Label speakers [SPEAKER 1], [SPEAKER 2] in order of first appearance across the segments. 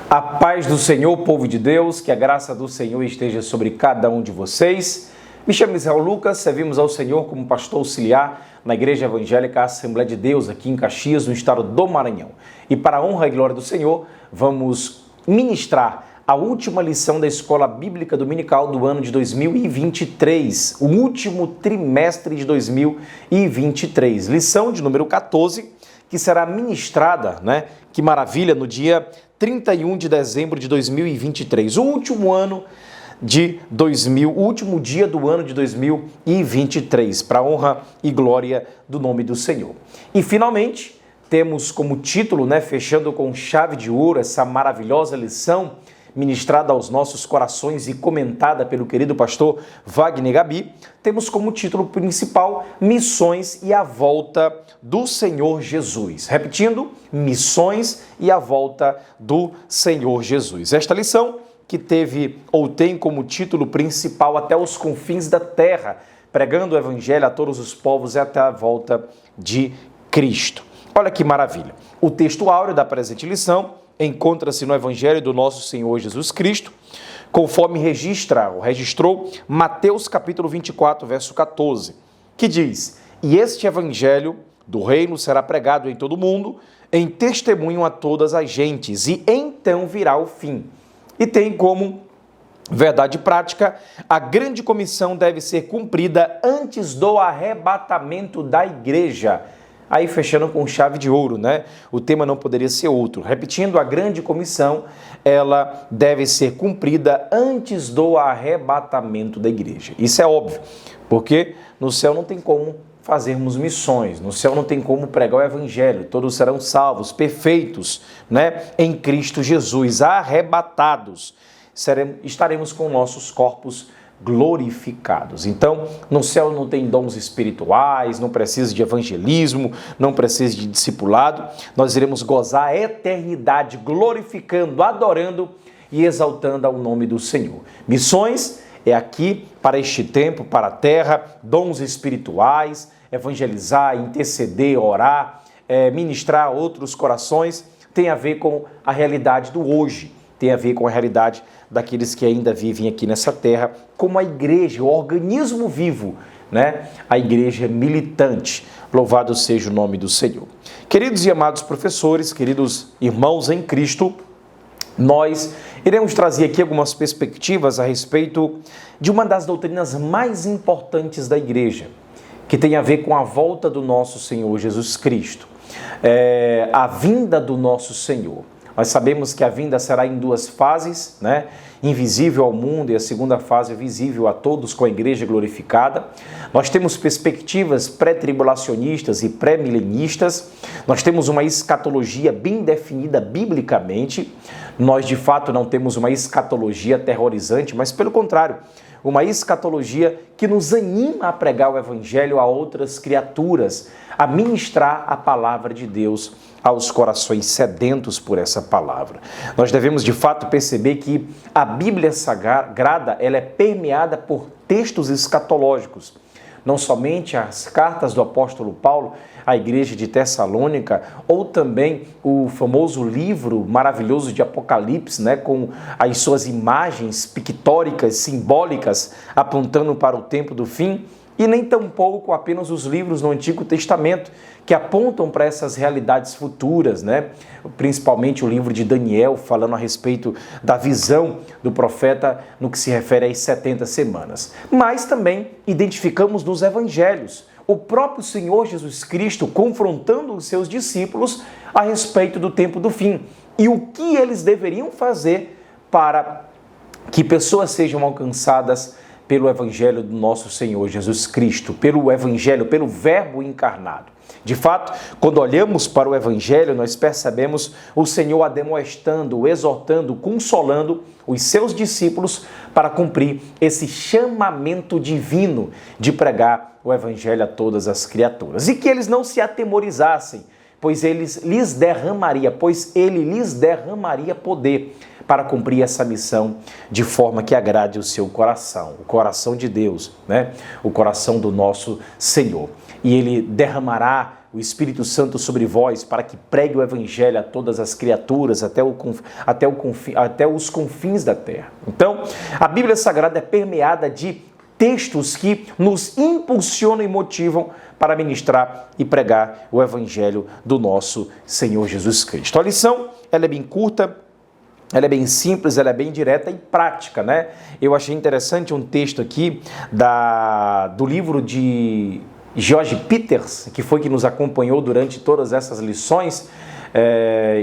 [SPEAKER 1] A paz do Senhor, povo de Deus, que a graça do Senhor esteja sobre cada um de vocês. Me chamo Israel Lucas, servimos ao Senhor como pastor auxiliar na Igreja Evangélica Assembleia de Deus, aqui em Caxias, no estado do Maranhão. E para a honra e glória do Senhor, vamos ministrar a última lição da Escola Bíblica Dominical do ano de 2023, o último trimestre de 2023. Lição de número 14, que será ministrada, que maravilha, no dia 31 de dezembro de 2023, o último dia do ano de 2023, para a honra e glória do nome do Senhor. E finalmente, temos como título, fechando com chave de ouro, essa maravilhosa lição ministrada aos nossos corações e comentada pelo querido pastor Wagner Gabi, temos como título principal Missões e a Volta do Senhor Jesus. Repetindo, Missões e a Volta do Senhor Jesus. Esta lição que teve ou tem como título principal Até os Confins da Terra, pregando o Evangelho a todos os povos e até a volta de Cristo. Olha que maravilha. O texto áureo da presente lição encontra-se no Evangelho do nosso Senhor Jesus Cristo, conforme registrou Mateus capítulo 24, verso 14, que diz: E este Evangelho do reino será pregado em todo o mundo, em testemunho a todas as gentes, e então virá o fim. E tem como verdade prática, a grande comissão deve ser cumprida antes do arrebatamento da igreja. Aí fechando com chave de ouro, O tema não poderia ser outro. Repetindo, a grande comissão, ela deve ser cumprida antes do arrebatamento da igreja. Isso é óbvio, porque no céu não tem como fazermos missões, no céu não tem como pregar o evangelho, todos serão salvos, perfeitos, em Cristo Jesus, arrebatados. Estaremos com nossos corpos glorificados. Então, no céu não tem dons espirituais, não precisa de evangelismo, não precisa de discipulado. Nós iremos gozar a eternidade glorificando, adorando e exaltando ao nome do Senhor. Missões é aqui para este tempo, para a terra, dons espirituais, evangelizar, interceder, orar, ministrar outros corações, tem a ver com a realidade do hoje, tem a ver com a realidade daqueles que ainda vivem aqui nessa terra, como a igreja, o organismo vivo, A igreja militante. Louvado seja o nome do Senhor. Queridos e amados professores, queridos irmãos em Cristo, nós iremos trazer aqui algumas perspectivas a respeito de uma das doutrinas mais importantes da igreja, que tem a ver com a volta do nosso Senhor Jesus Cristo, a vinda do nosso Senhor. Nós sabemos que a vinda será em duas fases, invisível ao mundo, e a segunda fase visível a todos com a igreja glorificada. Nós temos perspectivas pré-tribulacionistas e pré-milenistas. Nós temos uma escatologia bem definida biblicamente. Nós, de fato, não temos uma escatologia aterrorizante, mas, pelo contrário, uma escatologia que nos anima a pregar o evangelho a outras criaturas, a ministrar a palavra de Deus aos corações sedentos por essa palavra. Nós devemos, de fato, perceber que a Bíblia Sagrada, ela é permeada por textos escatológicos. Não somente as cartas do apóstolo Paulo à igreja de Tessalônica, ou também o famoso livro maravilhoso de Apocalipse, com as suas imagens pictóricas, simbólicas, apontando para o tempo do fim, e nem tampouco apenas os livros no Antigo Testamento, que apontam para essas realidades futuras, Principalmente o livro de Daniel, falando a respeito da visão do profeta no que se refere às 70 semanas. Mas também identificamos nos evangelhos o próprio Senhor Jesus Cristo confrontando os seus discípulos a respeito do tempo do fim e o que eles deveriam fazer para que pessoas sejam alcançadas pelo Evangelho do nosso Senhor Jesus Cristo, pelo Evangelho, pelo Verbo encarnado. De fato, quando olhamos para o Evangelho, nós percebemos o Senhor admoestando, exortando, consolando os seus discípulos para cumprir esse chamamento divino de pregar o Evangelho a todas as criaturas. E que eles não se atemorizassem, pois ele lhes derramaria poder para cumprir essa missão de forma que agrade o seu coração, o coração de Deus, o coração do nosso Senhor. e Ele derramará o Espírito Santo sobre vós para que pregue o Evangelho a todas as criaturas, até os confins da terra. Então, a Bíblia Sagrada é permeada de textos que nos impulsionam e motivam para ministrar e pregar o Evangelho do nosso Senhor Jesus Cristo. A lição, ela é bem curta, ela é bem simples, ela é bem direta e prática, né? Eu achei interessante um texto aqui do livro de George Peters, que foi que nos acompanhou durante todas essas lições,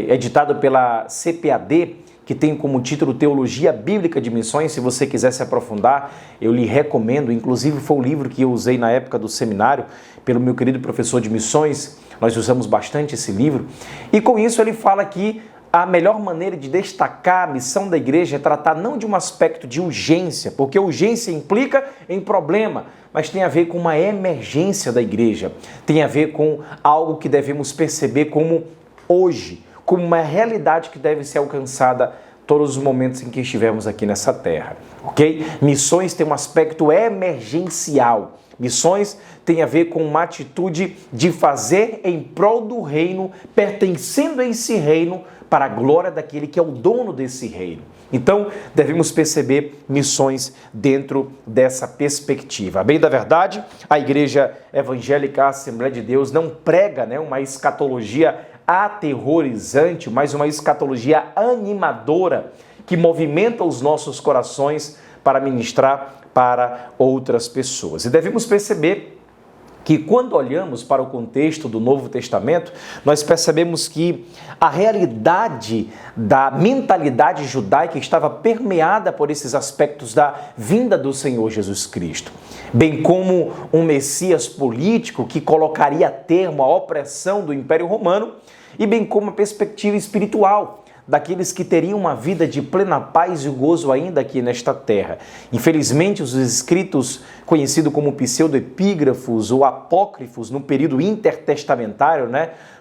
[SPEAKER 1] editado pela CPAD, que tem como título Teologia Bíblica de Missões. Se você quiser se aprofundar, eu lhe recomendo. Inclusive foi o livro que eu usei na época do seminário, pelo meu querido professor de missões. Nós usamos bastante esse livro. E com isso ele fala que a melhor maneira de destacar a missão da igreja é tratar não de um aspecto de urgência, porque urgência implica em problema, mas tem a ver com uma emergência da igreja. Tem a ver com algo que devemos perceber como hoje, como uma realidade que deve ser alcançada todos os momentos em que estivermos aqui nessa terra, ok? Missões tem um aspecto emergencial. Missões tem a ver com uma atitude de fazer em prol do reino, pertencendo a esse reino, para a glória daquele que é o dono desse reino. Então, devemos perceber missões dentro dessa perspectiva. A bem da verdade, a Igreja Evangélica Assembleia de Deus não prega, uma escatologia aterrorizante, mas uma escatologia animadora que movimenta os nossos corações para ministrar para outras pessoas. E devemos perceber que quando olhamos para o contexto do Novo Testamento, nós percebemos que a realidade da mentalidade judaica estava permeada por esses aspectos da vinda do Senhor Jesus Cristo, bem como um Messias político que colocaria termo à opressão do Império Romano, e bem como a perspectiva espiritual daqueles que teriam uma vida de plena paz e gozo ainda aqui nesta terra. Infelizmente, os escritos conhecidos como pseudoepígrafos ou apócrifos no período intertestamentário,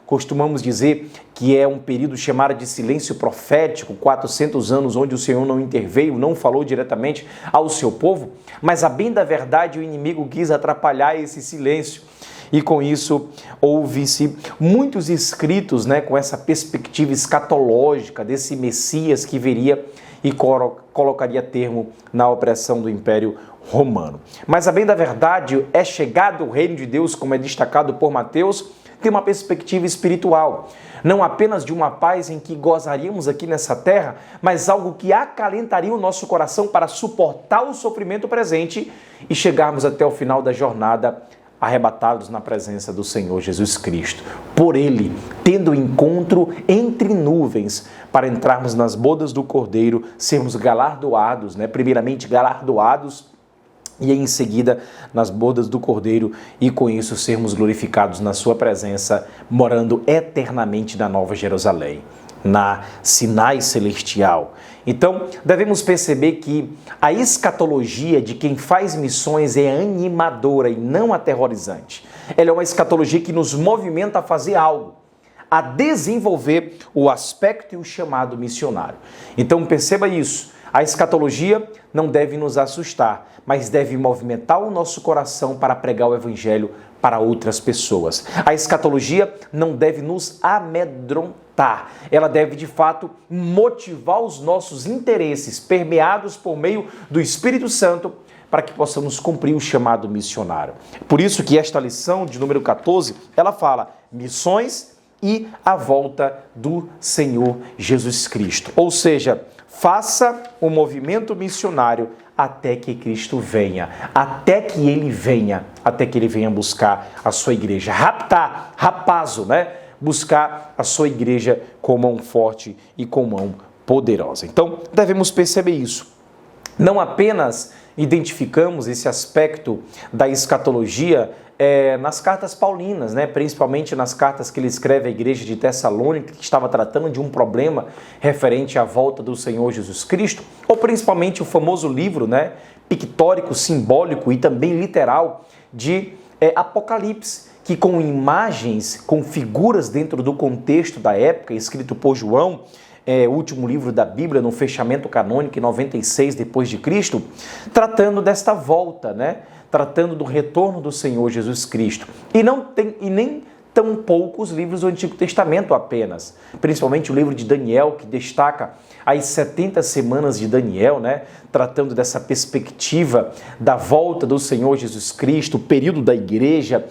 [SPEAKER 1] costumamos dizer que é um período chamado de silêncio profético, 400 anos onde o Senhor não interveio, não falou diretamente ao seu povo, mas a bem da verdade o inimigo quis atrapalhar esse silêncio. E com isso, houve-se muitos escritos com essa perspectiva escatológica desse Messias que viria e colocaria termo na opressão do Império Romano. Mas a bem da verdade, é chegado o reino de Deus, como é destacado por Mateus, tem uma perspectiva espiritual. Não apenas de uma paz em que gozaríamos aqui nessa terra, mas algo que acalentaria o nosso coração para suportar o sofrimento presente e chegarmos até o final da jornada arrebatados na presença do Senhor Jesus Cristo. Por Ele, tendo encontro entre nuvens, para entrarmos nas bodas do Cordeiro, sermos galardoados, primeiramente galardoados, e em seguida nas bodas do Cordeiro, e com isso sermos glorificados na sua presença, morando eternamente na Nova Jerusalém, na Sinai celestial. Então, devemos perceber que a escatologia de quem faz missões é animadora e não aterrorizante. Ela é uma escatologia que nos movimenta a fazer algo, a desenvolver o aspecto e o chamado missionário. Então, perceba isso. A escatologia não deve nos assustar, mas deve movimentar o nosso coração para pregar o Evangelho para outras pessoas. A escatologia não deve nos amedrontar. Ela deve, de fato, motivar os nossos interesses, permeados por meio do Espírito Santo, para que possamos cumprir o chamado missionário. Por isso que esta lição de número 14, ela fala missões e a volta do Senhor Jesus Cristo. Ou seja, faça o movimento missionário até que Cristo venha, até que Ele venha buscar a sua igreja. Raptar, rapazo, buscar a sua igreja com mão forte e com mão poderosa. Então, devemos perceber isso. Não apenas identificamos esse aspecto da escatologia nas cartas paulinas, principalmente nas cartas que ele escreve à igreja de Tessalônica, que estava tratando de um problema referente à volta do Senhor Jesus Cristo, ou principalmente o famoso livro pictórico, simbólico e também literal de Apocalipse, que com imagens, com figuras dentro do contexto da época, escrito por João, o último livro da Bíblia, no fechamento canônico em 96 depois de Cristo, tratando desta volta, tratando do retorno do Senhor Jesus Cristo. E nem tão poucos livros do Antigo Testamento apenas, principalmente o livro de Daniel, que destaca as 70 semanas de Daniel, né? Tratando dessa perspectiva da volta do Senhor Jesus Cristo, o período da igreja,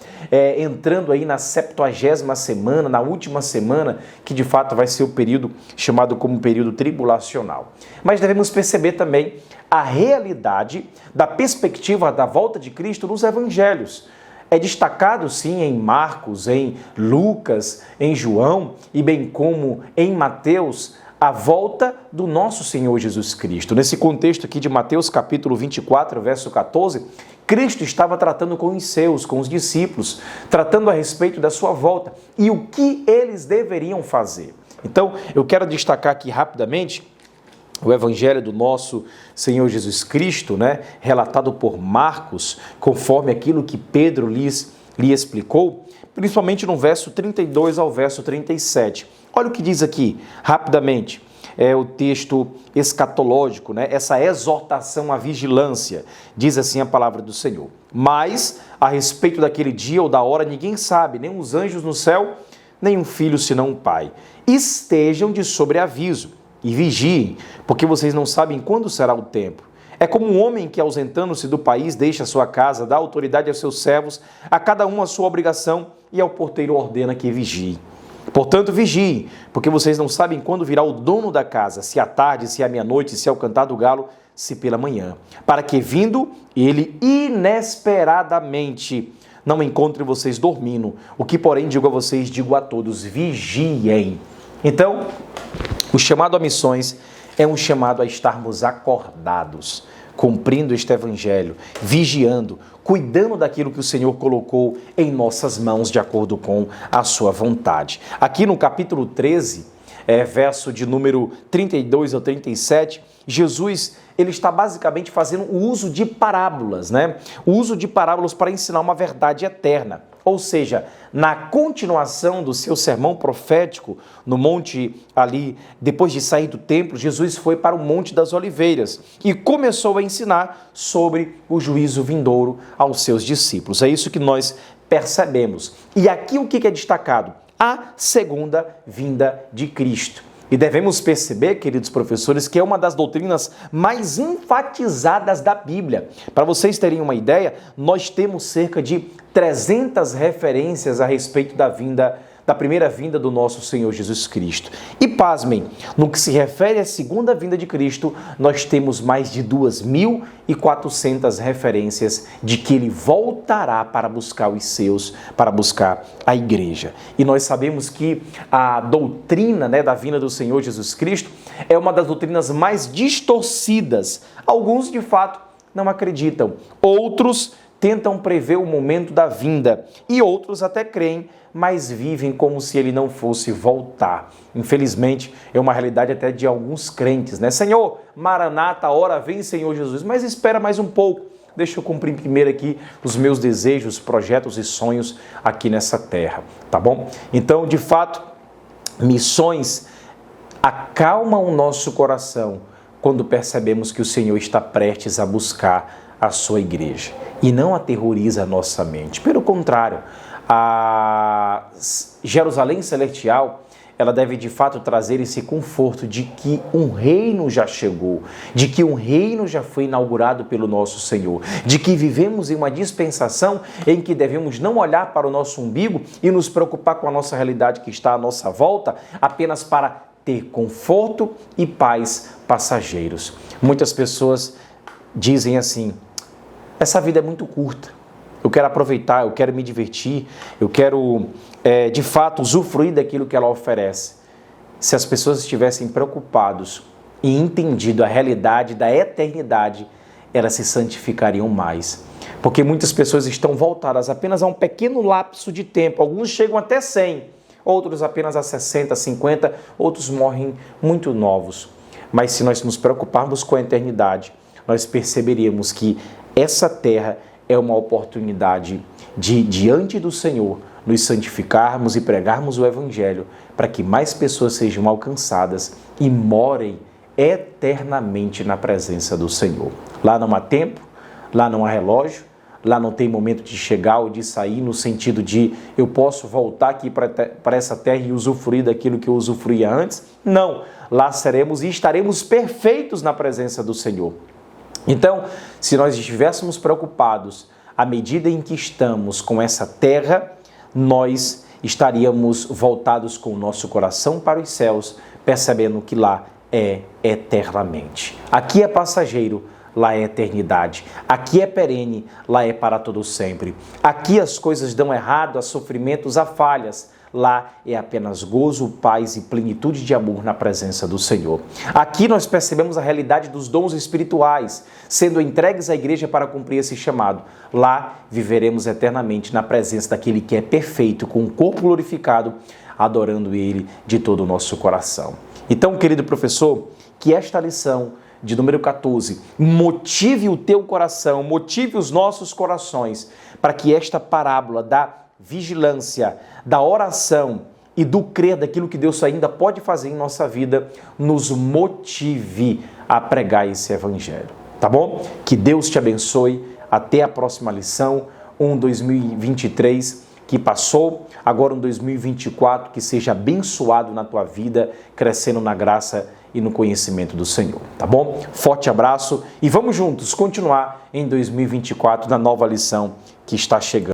[SPEAKER 1] entrando aí na 70ª semana, na última semana, que de fato vai ser o período chamado como período tribulacional. Mas devemos perceber também a realidade da perspectiva da volta de Cristo nos evangelhos. É destacado, sim, em Marcos, em Lucas, em João e bem como em Mateus, a volta do nosso Senhor Jesus Cristo. Nesse contexto aqui de Mateus capítulo 24, verso 14, Cristo estava tratando com os seus, com os discípulos, tratando a respeito da sua volta e o que eles deveriam fazer. Então, eu quero destacar aqui rapidamente o evangelho do nosso Senhor Jesus Cristo, né, relatado por Marcos, conforme aquilo que Pedro lhe explicou, principalmente no verso 32 ao verso 37. Olha o que diz aqui, rapidamente, o texto escatológico, né, essa exortação à vigilância, diz assim a palavra do Senhor. Mas, a respeito daquele dia ou da hora, ninguém sabe, nem os anjos no céu, nem um filho senão um pai. Estejam de sobreaviso e vigiem, porque vocês não sabem quando será o tempo. É como um homem que, ausentando-se do país, deixa a sua casa, dá autoridade aos seus servos, a cada um a sua obrigação, e ao porteiro ordena que vigie. Portanto, vigiem, porque vocês não sabem quando virá o dono da casa, se à tarde, se à meia-noite, se ao cantar do galo, se pela manhã, para que, vindo ele inesperadamente, não encontre vocês dormindo. O que, porém, digo a vocês, digo a todos, vigiem. Então, o chamado a missões é um chamado a estarmos acordados, cumprindo este evangelho, vigiando, cuidando daquilo que o Senhor colocou em nossas mãos de acordo com a sua vontade. Aqui no capítulo 13, verso de número 32 ao 37, Jesus ele está basicamente fazendo o uso de parábolas, né? O uso de parábolas para ensinar uma verdade eterna. Ou seja, na continuação do seu sermão profético, no monte ali, depois de sair do templo, Jesus foi para o Monte das Oliveiras e começou a ensinar sobre o juízo vindouro aos seus discípulos. É isso que nós percebemos. E aqui o que é destacado? A segunda vinda de Cristo. E devemos perceber, queridos professores, que é uma das doutrinas mais enfatizadas da Bíblia. Para vocês terem uma ideia, nós temos cerca de 300 referências a respeito da primeira vinda do nosso Senhor Jesus Cristo. E pasmem, no que se refere à segunda vinda de Cristo, nós temos mais de 2.400 referências de que ele voltará para buscar os seus, para buscar a igreja. E nós sabemos que a doutrina, né, da vinda do Senhor Jesus Cristo é uma das doutrinas mais distorcidas. Alguns, de fato, não acreditam. Outros tentam prever o momento da vinda e outros até creem, mas vivem como se ele não fosse voltar. Infelizmente, é uma realidade até de alguns crentes, né? Senhor, Maranata, a hora vem, Senhor Jesus, mas espera mais um pouco. Deixa eu cumprir primeiro aqui os meus desejos, projetos e sonhos aqui nessa terra, tá bom? Então, de fato, missões acalmam o nosso coração quando percebemos que o Senhor está prestes a buscar a sua igreja e não aterroriza a nossa mente. Pelo contrário, a Jerusalém Celestial, ela deve de fato trazer esse conforto de que um reino já chegou, de que um reino já foi inaugurado pelo nosso Senhor, de que vivemos em uma dispensação em que devemos não olhar para o nosso umbigo e nos preocupar com a nossa realidade que está à nossa volta apenas para ter conforto e paz passageiros. Muitas pessoas dizem assim: essa vida é muito curta. Eu quero aproveitar, eu quero me divertir, eu quero, de fato, usufruir daquilo que ela oferece. Se as pessoas estivessem preocupadas e entendido a realidade da eternidade, elas se santificariam mais. Porque muitas pessoas estão voltadas apenas a um pequeno lapso de tempo. Alguns chegam até 100, outros apenas a 60, 50, outros morrem muito novos. Mas se nós nos preocuparmos com a eternidade, nós perceberíamos que essa terra é uma oportunidade de, diante do Senhor, nos santificarmos e pregarmos o Evangelho para que mais pessoas sejam alcançadas e morem eternamente na presença do Senhor. Lá não há tempo, lá não há relógio, lá não tem momento de chegar ou de sair, no sentido de eu posso voltar aqui para essa terra e usufruir daquilo que eu usufruía antes. Não, lá seremos e estaremos perfeitos na presença do Senhor. Então, se nós estivéssemos preocupados à medida em que estamos com essa terra, nós estaríamos voltados com o nosso coração para os céus, percebendo que lá é eternamente. Aqui é passageiro, lá é eternidade. Aqui é perene, lá é para todo sempre. Aqui as coisas dão errado, há sofrimentos, há falhas. Lá é apenas gozo, paz e plenitude de amor na presença do Senhor. Aqui nós percebemos a realidade dos dons espirituais, sendo entregues à igreja para cumprir esse chamado. Lá viveremos eternamente na presença daquele que é perfeito, com o corpo glorificado, adorando Ele de todo o nosso coração. Então, querido professor, que esta lição de número 14 motive o teu coração, motive os nossos corações, para que esta parábola da vigilância, da oração e do crer daquilo que Deus ainda pode fazer em nossa vida, nos motive a pregar esse evangelho, tá bom? Que Deus te abençoe, até a próxima lição, 2023 que passou, agora 2024 que seja abençoado na tua vida, crescendo na graça e no conhecimento do Senhor, tá bom? Forte abraço e vamos juntos continuar em 2024 na nova lição que está chegando.